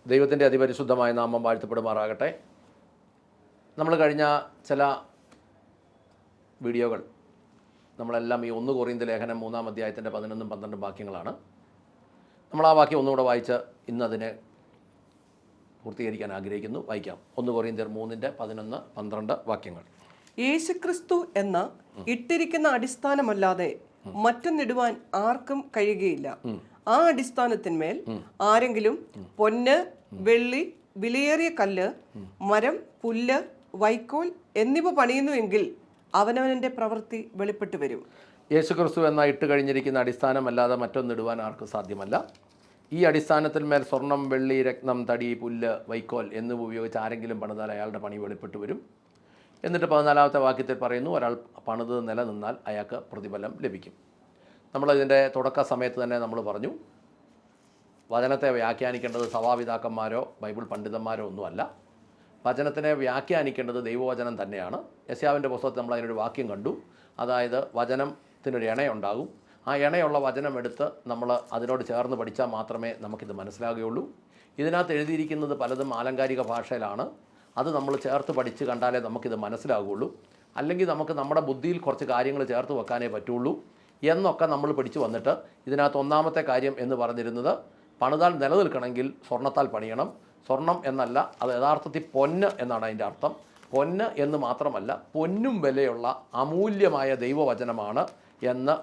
ദൈവത്തിൻ്റെ അതിപരിശുദ്ധമായ നാമം വാഴ്ത്തപ്പെടുമാറാകട്ടെ. നമ്മൾ കഴിഞ്ഞ ചില വീഡിയോകൾ നമ്മളെല്ലാം ഈ 1 കൊറിന്ത്യർ ലേഖനം 3-ാം അധ്യായത്തിൻ്റെ 11-ഉം 12-ഉം വാക്യങ്ങളാണ്. നമ്മൾ ആ വാക്യം ഒന്നുകൂടെ വായിച്ച് ഇന്നതിനെ പൂർത്തീകരിക്കാൻ ആഗ്രഹിക്കുന്നു. വായിക്കാം. 1 കൊറിന്ത്യർ 3-ന്റെ 11-12 വാക്യങ്ങൾ. യേശുക്രിസ്തു എന്ന ഇട്ടിരിക്കുന്ന അടിസ്ഥാനമല്ലാതെ മറ്റൊന്നിടുവാൻ ആർക്കും കഴിയുകയില്ല. ആ അടിസ്ഥാനത്തിന്മേൽ ആരെങ്കിലും പൊന്ന്, വെള്ളി, വിലയേറിയ കല്ല്, മരം, പുല്ല്, വൈക്കോൽ എന്നിവ പണിയുന്നുവെങ്കിൽ അവനവന്റെ പ്രവൃത്തി വെളിപ്പെട്ടു വരും. യേശുക്രിസ്തു എന്ന ഇട്ട് കഴിഞ്ഞിരിക്കുന്ന അടിസ്ഥാനമല്ലാതെ മറ്റൊന്നിടുവാൻ ആർക്കും സാധ്യമല്ല. ഈ അടിസ്ഥാനത്തിന്മേൽ സ്വർണം, വെള്ളി, രത്നം, തടി, പുല്ല്, വൈക്കോൽ എന്നിവ ഉപയോഗിച്ച് ആരെങ്കിലും പണിതാൽ അയാളുടെ പണി വെളിപ്പെട്ടു വരും. എന്നിട്ട് 14-ാമത്തെ വാക്യത്തിൽ പറയുന്നു, ഒരാൾ പണിത് നിലനിന്നാൽ അയാൾക്ക് പ്രതിഫലം ലഭിക്കും. നമ്മളിതിൻ്റെ തുടക്ക സമയത്ത് തന്നെ നമ്മൾ പറഞ്ഞു, വചനത്തെ വ്യാഖ്യാനിക്കേണ്ടത് സഭാപിതാക്കന്മാരോ ബൈബിൾ പണ്ഡിതന്മാരോ ഒന്നുമല്ല. വചനത്തിനെ വ്യാഖ്യാനിക്കേണ്ടത് ദൈവവചനം തന്നെയാണ്. യെശയ്യാവിൻ്റെ പുസ്തകത്തിൽ നമ്മൾ അതിനൊരു വാക്യം കണ്ടു. അതായത് വചനത്തിനൊരു ഇണയുണ്ടാകും. ആ ഇണയുള്ള വചനം എടുത്ത് നമ്മൾ അതിനോട് ചേർന്ന് പഠിച്ചാൽ മാത്രമേ നമുക്കിത് മനസ്സിലാകുകയുള്ളൂ. ഇതിനകത്ത് എഴുതിയിരിക്കുന്നത് പലതും ആലങ്കാരിക ഭാഷയിലാണ്. അത് നമ്മൾ ചേർത്ത് പഠിച്ച് കണ്ടാലേ നമുക്കിത് മനസ്സിലാകുകയുള്ളൂ. അല്ലെങ്കിൽ നമുക്ക് നമ്മുടെ ബുദ്ധിയിൽ കുറച്ച് കാര്യങ്ങൾ ചേർത്ത് വെക്കാനേ പറ്റുള്ളൂ എന്നൊക്കെ നമ്മൾ പഠിച്ചു വന്നിട്ട് ഇതിനകത്ത് 1-ാമത്തെ കാര്യം എന്ന് പറഞ്ഞിരുന്നത്, പണിതാൽ നിലനിൽക്കണമെങ്കിൽ സ്വർണ്ണത്താൽ പണിയണം. സ്വർണം എന്നല്ല, അത് യഥാർത്ഥത്തിൽ പൊന്ന് എന്നാണ് അതിൻ്റെ അർത്ഥം. പൊന്ന് എന്ന് മാത്രമല്ല, പൊന്നും വിലയുള്ള അമൂല്യമായ ദൈവവചനമാണ് എന്ന്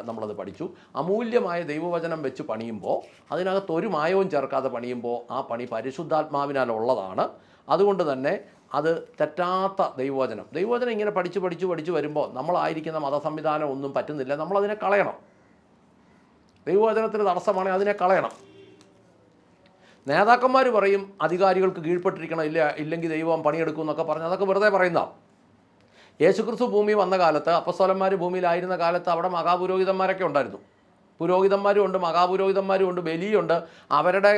നമ്മളത് പഠിച്ചു. അമൂല്യമായ ദൈവവചനം വെച്ച് പണിയുമ്പോൾ അതിനകത്ത് ഒരു മായവും ചേർക്കാതെ പണിയുമ്പോൾ ആ പണി പരിശുദ്ധാത്മാവിനാലുള്ളതാണ്. അതുകൊണ്ട് തന്നെ അത് തെറ്റാത്ത ദൈവവചനം ഇങ്ങനെ പഠിച്ച് വരുമ്പോൾ നമ്മളായിരിക്കുന്ന മതസംവിധാനം ഒന്നും പറ്റുന്നില്ല. നമ്മളതിനെ കളയണം. ദൈവവചനത്തിന് തടസ്സമാണെങ്കിൽ അതിനെ കളയണം. നേതാക്കന്മാർ പറയും അധികാരികൾക്ക് കീഴ്പ്പെട്ടിരിക്കണം, ഇല്ലെങ്കിൽ ദൈവം പണിയെടുക്കും എന്നൊക്കെ പറഞ്ഞ് അതൊക്കെ വെറുതെ പറയുന്നതാണ്. യേശുക്രിസ്തു ഭൂമി വന്ന കാലത്ത്, അപ്പസ്തോലന്മാർ ഭൂമിയിലായിരുന്ന കാലത്ത് അവിടെ മഹാപുരോഹിതന്മാരൊക്കെ ഉണ്ടായിരുന്നു. പുരോഹിതന്മാരും ഉണ്ട്, മഹാപുരോഹിതന്മാരും ഉണ്ട്, ബലിയുണ്ട്. അവരുടെ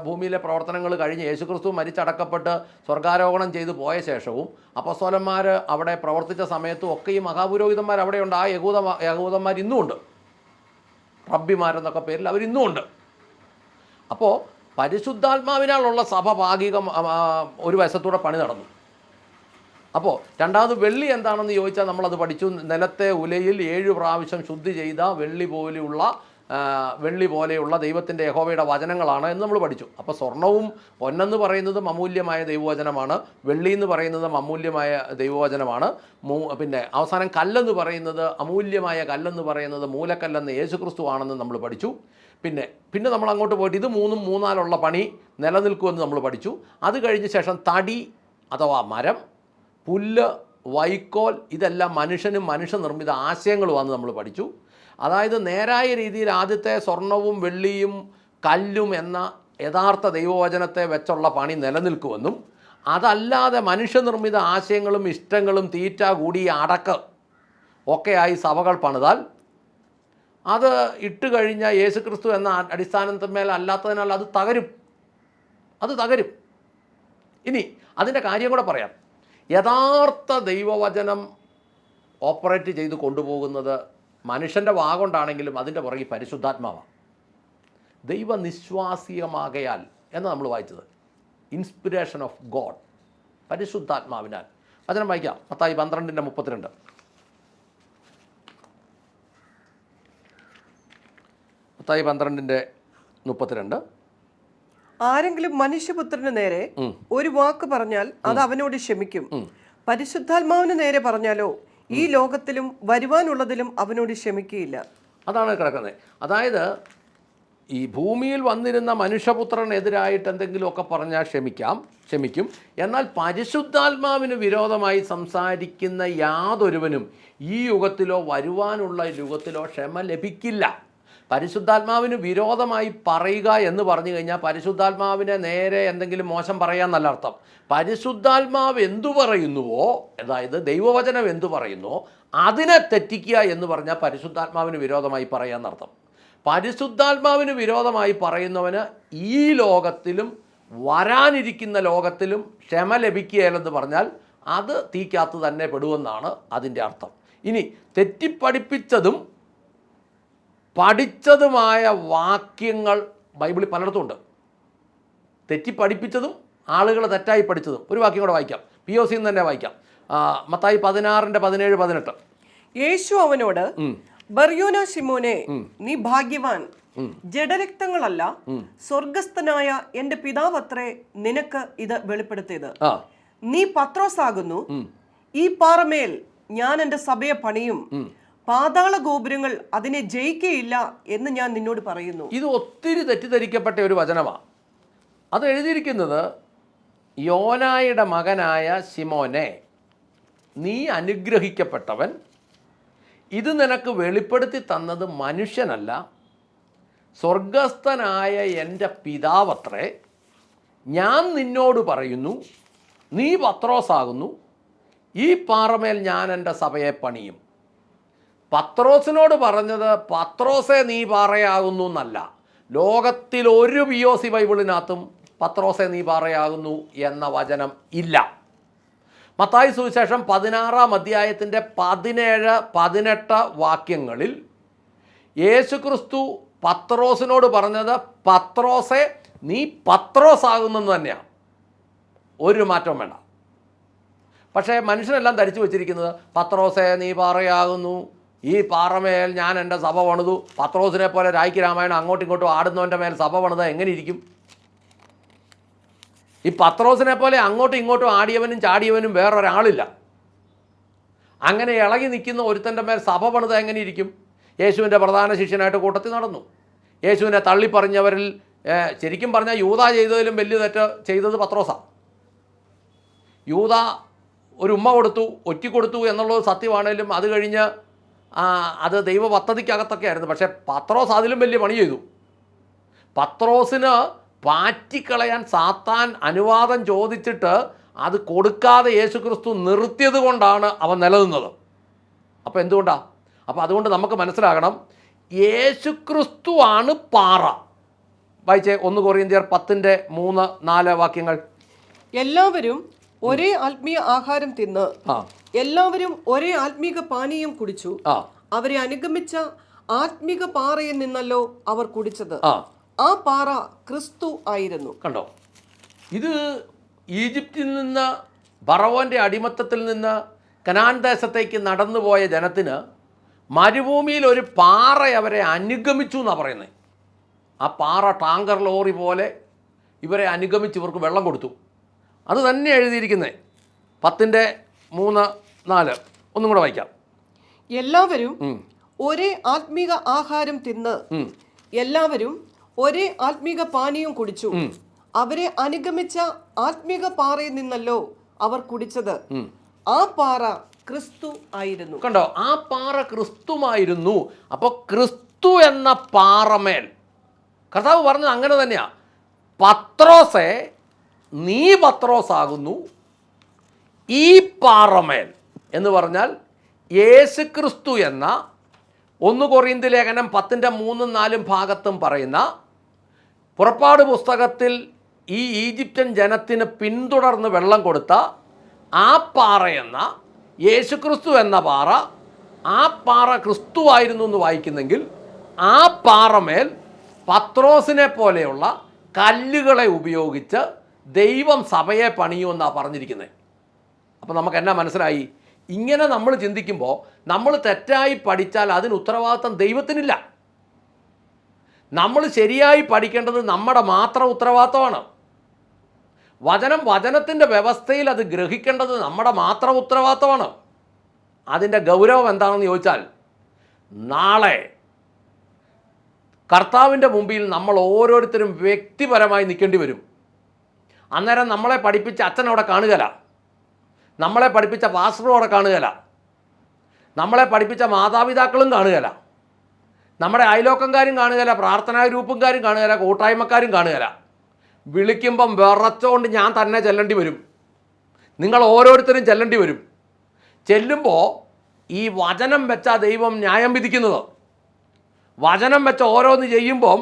ഭൂമിയിലെ പ്രവർത്തനങ്ങൾ കഴിഞ്ഞ് യേശുക്രിസ്തു മരിച്ചടക്കപ്പെട്ട് സ്വർഗാരോഹണം ചെയ്തു പോയ ശേഷവും അപ്പസ്തോലന്മാർ അവിടെ പ്രവർത്തിച്ച സമയത്തും ഒക്കെ ഈ മഹാപുരോഹിതന്മാർ അവിടെയുണ്ട്. ആ യഹൂദന്മാർ ഇന്നും ഉണ്ട്. റബ്ബിമാരെന്നൊക്കെ പേരിൽ അവരിന്നും ഉണ്ട്. അപ്പോൾ പരിശുദ്ധാത്മാവിനാലുള്ള സഭ ഭാഗികം ഒരു വശത്തൂടെ പണി നടന്നു. അപ്പോൾ രണ്ടാമത് വെള്ളി എന്താണെന്ന് ചോദിച്ചാൽ നമ്മളത് പഠിച്ചു. നിലത്തെ ഉലയിൽ 7 പ്രാവശ്യം ശുദ്ധി ചെയ്ത വെള്ളി പോലെയുള്ള ദൈവത്തിൻ്റെ യഹോവയുടെ വചനങ്ങളാണ് എന്ന് നമ്മൾ പഠിച്ചു. അപ്പോൾ സ്വർണവും പൊന്നെന്ന് പറയുന്നതും അമൂല്യമായ ദൈവവചനമാണ്, വെള്ളി എന്ന് പറയുന്നതും അമൂല്യമായ ദൈവവചനമാണ്. പിന്നെ അവസാനം കല്ലെന്ന് പറയുന്നത്, അമൂല്യമായ കല്ലെന്ന് പറയുന്നത് മൂലക്കല്ലെന്ന് യേശുക്രിസ്തു ആണെന്ന് നമ്മൾ പഠിച്ചു. പിന്നെ നമ്മൾ അങ്ങോട്ട് പോയിട്ട് ഇത് 3-4 പണി നിലനിൽക്കുമെന്ന് നമ്മൾ പഠിച്ചു. അത് കഴിഞ്ഞ ശേഷം തടി അഥവാ മരം, പുല്ല്, വൈക്കോൽ ഇതെല്ലാം മനുഷ്യനിർമ്മിത ആശയങ്ങളുമാണെന്ന് നമ്മൾ പഠിച്ചു. അതായത് നേരായ രീതിയിൽ ആദ്യത്തെ സ്വർണവും വെള്ളിയും കല്ലും എന്ന യഥാർത്ഥ ദൈവവചനത്തെ വെച്ചുള്ള പണി നിലനിൽക്കുമെന്നും, അതല്ലാതെ മനുഷ്യനിർമ്മിത ആശയങ്ങളും ഇഷ്ടങ്ങളും തീറ്റ കൂടി അടക്ക് ഒക്കെയായി സഭകൾ പണിതാൽ അത് ഇട്ട് കഴിഞ്ഞ യേശുക്രിസ്തു എന്ന അടിസ്ഥാനത്തിന്മേൽ അല്ലാത്തതിനാൽ അത് തകരും. ഇനി അതിൻ്റെ കാര്യം കൂടെ പറയാം. യഥാർത്ഥ ദൈവവചനം ഓപ്പറേറ്റ് ചെയ്ത് കൊണ്ടുപോകുന്നത് മനുഷ്യൻ്റെ വാഗൊണ്ടാണെങ്കിലും അതിൻ്റെ പുറകിൽ പരിശുദ്ധാത്മാവാണ്. ദൈവനിശ്വാസികമാകയാൽ എന്ന് നമ്മൾ വായിച്ചത്, ഇൻസ്പിരേഷൻ ഓഫ് ഗോഡ്, പരിശുദ്ധാത്മാവിനാൽ. വചനം വായിക്കാം. മത്തായി 12:32. മത്തായി 12:32. ആരെങ്കിലും മനുഷ്യപുത്രന് നേരെ ഒരു വാക്ക് പറഞ്ഞാൽ അത് അവനോട് ക്ഷമിക്കും. പരിശുദ്ധാത്മാവിന് നേരെ പറഞ്ഞാലോ ഈ ലോകത്തിലും വരുവാനുള്ളതിലും അവനോട് ക്ഷമിക്കുകയില്ല. അതാണ് കിടക്കുന്നത്. അതായത് ഈ ഭൂമിയിൽ വന്നിരുന്ന മനുഷ്യപുത്രനെതിരായിട്ട് എന്തെങ്കിലുമൊക്കെ പറഞ്ഞാൽ ക്ഷമിക്കും. എന്നാൽ പരിശുദ്ധാത്മാവിന് വിരോധമായി സംസാരിക്കുന്ന യാതൊരുവനും ഈ യുഗത്തിലോ വരുവാനുള്ള യുഗത്തിലോ ക്ഷമ ലഭിക്കില്ല. പരിശുദ്ധാത്മാവിന് വിരോധമായി പറയുക എന്ന് പറഞ്ഞു കഴിഞ്ഞാൽ പരിശുദ്ധാത്മാവിനെ നേരെ എന്തെങ്കിലും മോശം പറയാമെന്നല്ല അർത്ഥം. പരിശുദ്ധാത്മാവ് എന്തു പറയുന്നുവോ, അതായത് ദൈവവചനം എന്തു പറയുന്നുവോ അതിനെ തെറ്റിക്കുക എന്ന് പറഞ്ഞാൽ പരിശുദ്ധാത്മാവിന് വിരോധമായി പറയാമെന്നർത്ഥം. പരിശുദ്ധാത്മാവിന് വിരോധമായി പറയുന്നവന് ഈ ലോകത്തിലും വരാനിരിക്കുന്ന ലോകത്തിലും ക്ഷമ ലഭിക്കുകയില്ലെന്ന് പറഞ്ഞാൽ അത് തീക്കകത്ത് തന്നെ പെടുമെന്നാണ് അതിൻ്റെ അർത്ഥം. ഇനി തെറ്റിപ്പഠിപ്പിച്ചതും പഠിച്ചതുമായ വാക്യങ്ങൾ ബൈബിളിൽ പലയിടത്തും ഉണ്ട്. തെറ്റി പഠിപ്പിച്ചതും ആളുകൾ തെറ്റായി പഠിച്ചതും. ഒരു വാക്യം കൂടെ വായിക്കാം, POC തന്നെ വായിക്കാം. മത്തായി 16:17-18. യേശു അവനോട്, ബർയോന ശിമോനെ, നീ ഭാഗ്യവാൻ, ജഡരക്തങ്ങളല്ല സ്വർഗസ്ഥനായ എന്റെ പിതാവത്രേ നിനക്ക് ഇത് വെളിപ്പെടുത്തിയത്. നീ പത്രോസാകുന്നു, ഈ പാറമേൽ ഞാൻ എന്റെ സഭയെ പണിയും, പാതാള ഗോപുരങ്ങൾ അതിനെ ജയിക്കയില്ല എന്ന് ഞാൻ നിന്നോട് പറയുന്നു. ഇത് ഒത്തിരി തെറ്റിദ്ധരിക്കപ്പെട്ട ഒരു വചനമാണ്. അത് എഴുതിയിരിക്കുന്നത്, യോനായുടെ മകനായ ശിമോനെ, നീ അനുഗ്രഹിക്കപ്പെട്ടവൻ, ഇത് നിനക്ക് വെളിപ്പെടുത്തി തന്നത് മനുഷ്യനല്ല, സ്വർഗസ്ഥനായ എൻ്റെ പിതാവത്രേ. ഞാൻ നിന്നോട് പറയുന്നു, നീ പത്രോസാകുന്നു, ഈ പാറമേൽ ഞാൻ എൻ്റെ സഭയെ പണിയും. പത്രോസിനോട് പറഞ്ഞത് പത്രോസേ നീ പാറയാകുന്നു എന്നല്ല. ലോകത്തിൽ ഒരു POC ബൈബിളിനകത്തും പത്രോസേ നീ പാറയാകുന്നു എന്ന വചനം ഇല്ല. മത്തായി സുവിശേഷം 16-ാം അധ്യായത്തിൻ്റെ 17-18 വാക്യങ്ങളിൽ യേശുക്രിസ്തു പത്രോസിനോട് പറഞ്ഞത് പത്രോസേ നീ പത്രോസാകുന്നെന്ന് തന്നെയാണ്. ഒരു മാറ്റവും വേണ്ട. പക്ഷേ മനുഷ്യനെല്ലാം ധരിച്ചു വച്ചിരിക്കുന്നത് പത്രോസേ നീ പാറയാകുന്നു, ഈ പാറമേൽ ഞാൻ എൻ്റെ സഭ പണിതു. പത്രോസിനെ പോലെ രായ്ക്ക് രാമായണം അങ്ങോട്ടും ഇങ്ങോട്ടും ആടുന്നവൻ്റെ മേൽ സഭ പണിത് എങ്ങനെ ഇരിക്കും? ഈ പത്രോസിനെ പോലെ അങ്ങോട്ടും ഇങ്ങോട്ടും ആടിയവനും ചാടിയവനും വേറൊരാളില്ല. അങ്ങനെ ഇളകി നിൽക്കുന്ന ഒരുത്തൻ്റെ മേൽ സഭ പണിത് എങ്ങനെ ഇരിക്കും? യേശുവിൻ്റെ പ്രധാന ശിഷ്യനായിട്ട് കൂട്ടത്തിൽ നടന്നു. യേശുവിനെ തള്ളിപ്പറഞ്ഞവരിൽ ശരിക്കും പറഞ്ഞാൽ യൂദ ചെയ്തതിലും വലിയ തെറ്റ് ചെയ്തത് പത്രോസാണ്. യൂദ ഒരു ഉമ്മ കൊടുത്തു, ഒറ്റി കൊടുത്തു എന്നുള്ളത് സത്യമാണെങ്കിലും അത് കഴിഞ്ഞ് അത് ദൈവ പദ്ധതിക്കകത്തൊക്കെ ആയിരുന്നു. പക്ഷേ പത്രോസ് അതിലും വലിയ പണി ചെയ്തു. പത്രോസിന് പാറ്റിക്കളയാൻ സാത്താൻ അനുവാദം ചോദിച്ചിട്ട് അത് കൊടുക്കാതെ യേശുക്രിസ്തു നിർത്തിയത് കൊണ്ടാണ് അവൻ നിലനിന്നത്. അപ്പോൾ എന്തുകൊണ്ടാണ്? അപ്പോൾ അതുകൊണ്ട് നമുക്ക് മനസ്സിലാകണം, യേശുക്രിസ്തു ആണ് പാറ. വായിച്ചേ 1 കൊറിന്ത്യർ 10:3-4 വാക്യങ്ങൾ. എല്ലാവരും ഒരേ ആത്മീയ ആഹാരം തിന്ന് എല്ലാവരും ഒരേ ആത്മീക പാനീയം കുടിച്ചു. അവരെ അനുഗമിച്ച ആത്മീക പാറയിൽ നിന്നല്ലോ അവർ കുടിച്ചത്. ആ പാറ ക്രിസ്തു ആയിരുന്നു. കണ്ടോ? ഇത് ഈജിപ്തിൽ നിന്ന്, ഫറവോൻ്റെ അടിമത്തത്തിൽ നിന്ന് കനാൻ ദേശത്തേക്ക് നടന്നുപോയ ജനത്തിന് മരുഭൂമിയിൽ ഒരു പാറ അവരെ അനുഗമിച്ചു എന്നാണ് പറയുന്നത്. ആ പാറ ടാങ്കർ ലോറി പോലെ ഇവരെ അനുഗമിച്ച് ഇവർക്ക് വെള്ളം കൊടുത്തു. അത് തന്നെ എഴുതിയിരിക്കുന്നത് 10:3-4. ഒന്നും കൂടെ വായിക്കാം. എല്ലാവരും ഒരേ ആത്മീക ആഹാരം തിന്ന് എല്ലാവരും ഒരേ ആത്മീക പാനീയം കുടിച്ചു. അവരെ അനുഗമിച്ച ആത്മീക പാറയിൽ നിന്നല്ലോ അവർ കുടിച്ചത്. ആ പാറ ക്രിസ്തു ആയിരുന്നു. കണ്ടോ? ആ പാറ ക്രിസ്തുമായിരുന്നു. അപ്പോൾ ക്രിസ്തു എന്ന പാറമേൽ കർത്താവ് പറഞ്ഞത് അങ്ങനെ തന്നെയാ. പത്രോസേ നീ പത്രോസാകുന്നു, ഈ പാറമേൽ എന്ന് പറഞ്ഞാൽ യേശു ക്രിസ്തു എന്ന 1 കൊറിന്ത്യർ ലേഖനം 10:3-4 ഭാഗത്തും പറയുന്ന, പുറപ്പാട് പുസ്തകത്തിൽ ഈ ഈജിപ്ഷ്യൻ ജനത്തിന് പിന്തുടർന്ന് വെള്ളം കൊടുത്ത ആ പാറയെന്ന യേശുക്രിസ്തു എന്ന പാറ, ആ പാറ ക്രിസ്തുവായിരുന്നു എന്ന് വായിക്കുന്നെങ്കിൽ ആ പാറമേൽ പത്രോസിനെ പോലെയുള്ള കല്ലുകളെ ഉപയോഗിച്ച് ദൈവം സഭയെ പണിയുമെന്നാണ് പറഞ്ഞിരിക്കുന്നത്. അപ്പോൾ നമുക്ക് എന്നാ മനസ്സിലായി? ഇങ്ങനെ നമ്മൾ ചിന്തിക്കുമ്പോൾ നമ്മൾ തെറ്റായി പഠിച്ചാൽ അതിന് ഉത്തരവാദിത്വം ദൈവത്തിനില്ല. നമ്മൾ ശരിയായി പഠിക്കേണ്ടത് നമ്മുടെ മാത്രം ഉത്തരവാദിത്വമാണ്. വചനത്തിൻ്റെ വ്യവസ്ഥയിൽ അത് ഗ്രഹിക്കേണ്ടത് നമ്മുടെ മാത്രം ഉത്തരവാദിത്വമാണ്. അതിൻ്റെ ഗൗരവം എന്താണെന്ന് ചോദിച്ചാൽ, നാളെ കർത്താവിൻ്റെ മുമ്പിൽ നമ്മൾ ഓരോരുത്തരും വ്യക്തിപരമായി നിൽക്കേണ്ടി വരും. അന്നേരം നമ്മളെ പഠിപ്പിച്ച അച്ഛനവിടെ കാണുകയില്ല, നമ്മളെ പഠിപ്പിച്ച പാസ്റ്ററും അവിടെ കാണുകയില്ല, നമ്മളെ പഠിപ്പിച്ച മാതാപിതാക്കളും കാണുകയില്ല, നമ്മുടെ അയലോക്കംകാരും കാണുകയില്ല, പ്രാർത്ഥനാ ഗ്രൂപ്പുകാരും കാണുകയില്ല, കൂട്ടായ്മക്കാരും കാണുകയില്ല. വിളിക്കുമ്പം വിറച്ചുകൊണ്ട് ഞാൻ തന്നെ ചെല്ലേണ്ടി വരും. നിങ്ങൾ ഓരോരുത്തരും ചെല്ലേണ്ടി വരും. ചെല്ലുമ്പോൾ ഈ വചനം വെച്ചാ ദൈവം ന്യായം വിധിക്കുന്നത്. വചനം വെച്ച് ഓരോന്ന് ചെയ്യുമ്പം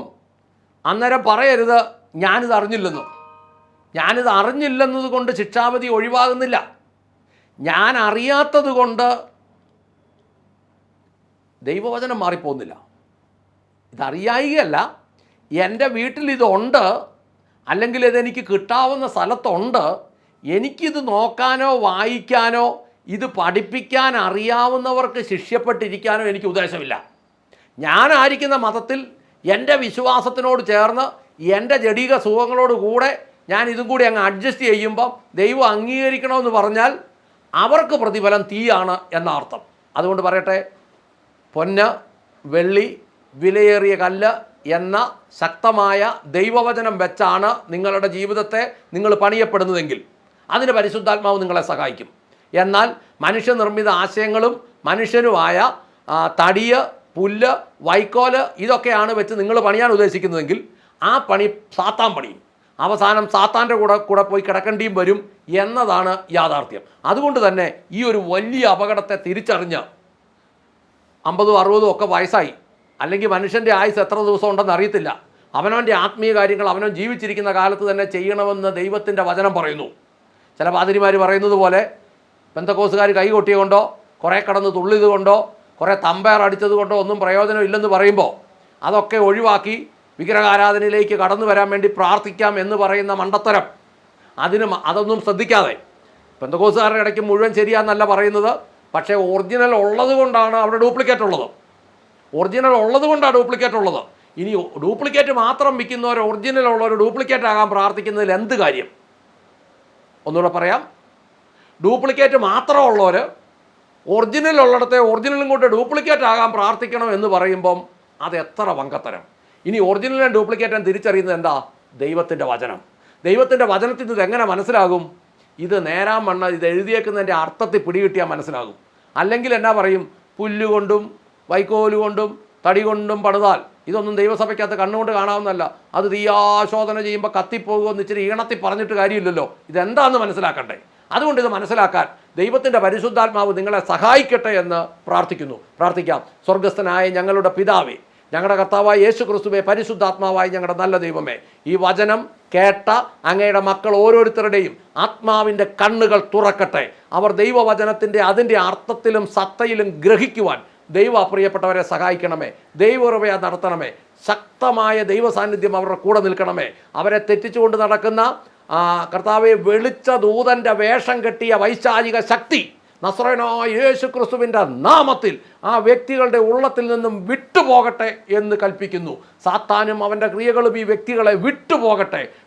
അന്നേരം പറയരുത് ഞാനിത് അറിഞ്ഞില്ലെന്ന്. ഞാനിത് അറിഞ്ഞില്ലെന്നത് കൊണ്ട് ശിക്ഷാവിധി ഒഴിവാകുന്നില്ല. ഞാൻ അറിയാത്തത് കൊണ്ട് ദൈവവചനം മാറിപ്പോകുന്നില്ല. ഇതറിയായികയല്ല, എൻ്റെ വീട്ടിൽ ഇതുണ്ട്, അല്ലെങ്കിൽ ഇതെനിക്ക് കിട്ടാവുന്ന സ്ഥലത്തുണ്ട്, എനിക്കിത് നോക്കാനോ വായിക്കാനോ ഇത് പഠിപ്പിക്കാൻ അറിയാവുന്നവർക്ക് ശിഷ്യപ്പെട്ടിരിക്കാനോ എനിക്ക് ഉദ്ദേശമില്ല. ഞാനായിരിക്കുന്ന മതത്തിൽ എൻ്റെ വിശ്വാസത്തിനോട് ചേർന്ന് എൻ്റെ ജഡിക സുഖങ്ങളോട് കൂടെ ഞാൻ ഇതും കൂടി അങ്ങ് അഡ്ജസ്റ്റ് ചെയ്യുമ്പം ദൈവം അംഗീകരിക്കണമെന്ന് പറഞ്ഞാൽ അവർക്ക് പ്രതിഫലം തീയാണ് എന്ന അർത്ഥം. അതുകൊണ്ട് പറയട്ടെ, പൊന്ന്, വെള്ളി, വിലയേറിയ കല്ല് എന്ന ശക്തമായ ദൈവവചനം വെച്ചാണ് നിങ്ങളുടെ ജീവിതത്തെ നിങ്ങൾ പണിയപ്പെടുന്നതെങ്കിൽ അതിന് പരിശുദ്ധാത്മാവ് നിങ്ങളെ സഹായിക്കും. എന്നാൽ മനുഷ്യനിർമ്മിത ആശയങ്ങളും മനുഷ്യനുമായ തടിയ്, പുല്ല്, വൈക്കോല് ഇതൊക്കെയാണ് വെച്ച് നിങ്ങൾ പണിയാൻ ഉദ്ദേശിക്കുന്നതെങ്കിൽ ആ പണി സാത്താൻ പണിയും. അവസാനം സാത്താൻ്റെ കൂടെ പോയി കിടക്കേണ്ടിയും വരും എന്നതാണ് യാഥാർത്ഥ്യം. അതുകൊണ്ട് തന്നെ ഈ ഒരു വലിയ അപകടത്തെ തിരിച്ചറിഞ്ഞ് 50, 60 ഒക്കെ വയസ്സായി, അല്ലെങ്കിൽ മനുഷ്യൻ്റെ ആയുസ് എത്ര ദിവസം ഉണ്ടെന്ന് അറിയത്തില്ല, അവനവൻ്റെ ആത്മീയ കാര്യങ്ങൾ അവനവൻ ജീവിച്ചിരിക്കുന്ന കാലത്ത് തന്നെ ചെയ്യണമെന്ന് ദൈവത്തിൻ്റെ വചനം പറയുന്നു. ചില പാതിരിമാർ പറയുന്നത് പോലെ പെന്തക്കോസുകാർ കൈ കൊട്ടിയതുകൊണ്ടോ കുറേ കടന്ന് തുള്ളിയത് കൊണ്ടോ കുറേ തമ്പയർ അടിച്ചത് കൊണ്ടോ ഒന്നും പ്രയോജനമില്ലെന്ന് പറയുമ്പോൾ അതൊക്കെ ഒഴിവാക്കി വിഗ്രഹാരാധനയിലേക്ക് കടന്നു വരാൻ വേണ്ടി പ്രാർത്ഥിക്കാം എന്ന് പറയുന്ന മണ്ടത്തരം, അതൊന്നും ശ്രദ്ധിക്കാതെ, പെന്തക്കോസുകാരുടെ ഇടയ്ക്ക് മുഴുവൻ ശരിയാന്നല്ല പറയുന്നത്, പക്ഷേ ഒറിജിനൽ ഉള്ളത് കൊണ്ടാണ് അവിടെ ഡ്യൂപ്ലിക്കേറ്റ് ഉള്ളത്. ഒറിജിനൽ ഉള്ളത് കൊണ്ടാണ് ഡ്യൂപ്ലിക്കേറ്റ് ഉള്ളത്. ഇനി ഡ്യൂപ്ലിക്കേറ്റ് മാത്രം വിൽക്കുന്നവർ ഒറിജിനൽ ഉള്ളവർ ഡ്യൂപ്ലിക്കേറ്റ് ആകാൻ പ്രാർത്ഥിക്കുന്നതിൽ എന്ത് കാര്യം? ഒന്നുകൂടെ പറയാം, ഡ്യൂപ്ലിക്കേറ്റ് മാത്രമുള്ളവർ ഒറിജിനൽ ഉള്ളിടത്തെ ഒറിജിനലും കൊണ്ട് ഡ്യൂപ്ലിക്കേറ്റ് ആകാൻ പ്രാർത്ഥിക്കണം എന്ന് പറയുമ്പം അത് എത്ര വങ്കത്തരം. ഇനി ഒറിജിനലും ഡ്യൂപ്ലിക്കേറ്റും തിരിച്ചറിയുന്നത് എന്താ? ദൈവത്തിൻ്റെ വചനം. ദൈവത്തിൻ്റെ വചനത്തിൽ ഇത് എങ്ങനെ മനസ്സിലാകും? ഇത് നേരാൻ വണ്ണം ഇത് എഴുതിയേക്കുന്നതിൻ്റെ അർത്ഥത്തിൽ പിടികിട്ടിയാൽ മനസ്സിലാകും. അല്ലെങ്കിൽ എന്നാ പറയും, പുല്ലുകൊണ്ടും വൈക്കോലുകൊണ്ടും തടി കൊണ്ടും പണിതാൽ ഇതൊന്നും ദൈവസഭയ്ക്കകത്ത് കണ്ണുകൊണ്ട് കാണാവുന്നതല്ല, അത് തീയാശോധന ചെയ്യുമ്പോൾ കത്തിപ്പോകുമെന്ന് ഇച്ചിരി ഈണത്തിൽ പറഞ്ഞിട്ട് കാര്യമില്ലല്ലോ. ഇതെന്താണെന്ന് മനസ്സിലാക്കണ്ടേ? അതുകൊണ്ട് ഇത് മനസ്സിലാക്കാൻ ദൈവത്തിൻ്റെ പരിശുദ്ധാത്മാവ് നിങ്ങളെ സഹായിക്കട്ടെ എന്ന് പ്രാർത്ഥിക്കാം. സ്വർഗസ്ഥനായ ഞങ്ങളുടെ പിതാവേ, ഞങ്ങളുടെ കർത്താവായ യേശു ക്രിസ്തുവേ, പരിശുദ്ധാത്മാവായ ഞങ്ങളുടെ നല്ല ദൈവമേ, ഈ വചനം കേട്ട അങ്ങയുടെ മക്കൾ ഓരോരുത്തരുടെയും ആത്മാവിൻ്റെ കണ്ണുകൾ തുറക്കട്ടെ. അവർ ദൈവവചനത്തിൻ്റെ അതിൻ്റെ അർത്ഥത്തിലും സത്തയിലും ഗ്രഹിക്കുവാൻ പ്രിയപ്പെട്ടവരെ സഹായിക്കണമേ. ദൈവകൃപ നടത്തണമേ. ശക്തമായ ദൈവ സാന്നിധ്യം അവരുടെ കൂടെ നിൽക്കണമേ. അവരെ തെറ്റിച്ചുകൊണ്ട് നടക്കുന്ന കർത്താവെ, വെളിച്ച ദൂതൻ്റെ വേഷം കെട്ടിയ വൈശാചിക ശക്തി നസ്രയനായ യേശു ക്രിസ്തുവിൻ്റെ നാമത്തിൽ ആ വ്യക്തികളുടെ ഉള്ളത്തിൽ നിന്നും വിട്ടുപോകട്ടെ എന്ന് കൽപ്പിക്കുന്നു. സാത്താനും അവൻ്റെ ക്രിയകളും ഈ വ്യക്തികളെ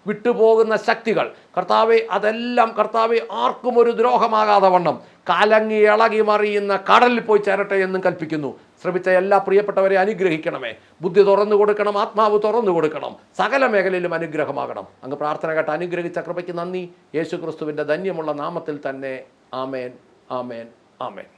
വിട്ടുപോകുന്ന ശക്തികൾ കർത്താവെ, അതെല്ലാം കർത്താവെ ആർക്കും ഒരു ദ്രോഹമാകാതെ വണ്ണം കലങ്ങി ഇളകി മറിയുന്ന കടലിൽ പോയി ചേരട്ടെ എന്നും കൽപ്പിക്കുന്നു. ശ്രമിച്ച എല്ലാ പ്രിയപ്പെട്ടവരെ അനുഗ്രഹിക്കണമേ. ബുദ്ധി തുറന്നു കൊടുക്കണം, ആത്മാവ് തുറന്നു കൊടുക്കണം, സകല മേഖലയിലും അനുഗ്രഹമാകണം. അങ്ങ് പ്രാർത്ഥന കേട്ട് അനുഗ്രഹിച്ച കൃപയ്ക്ക് നന്ദി. യേശു ക്രിസ്തുവിൻ്റെ ധന്യമുള്ള നാമത്തിൽ തന്നെ. ആമേൻ, ആമേൻ, ആമേൻ.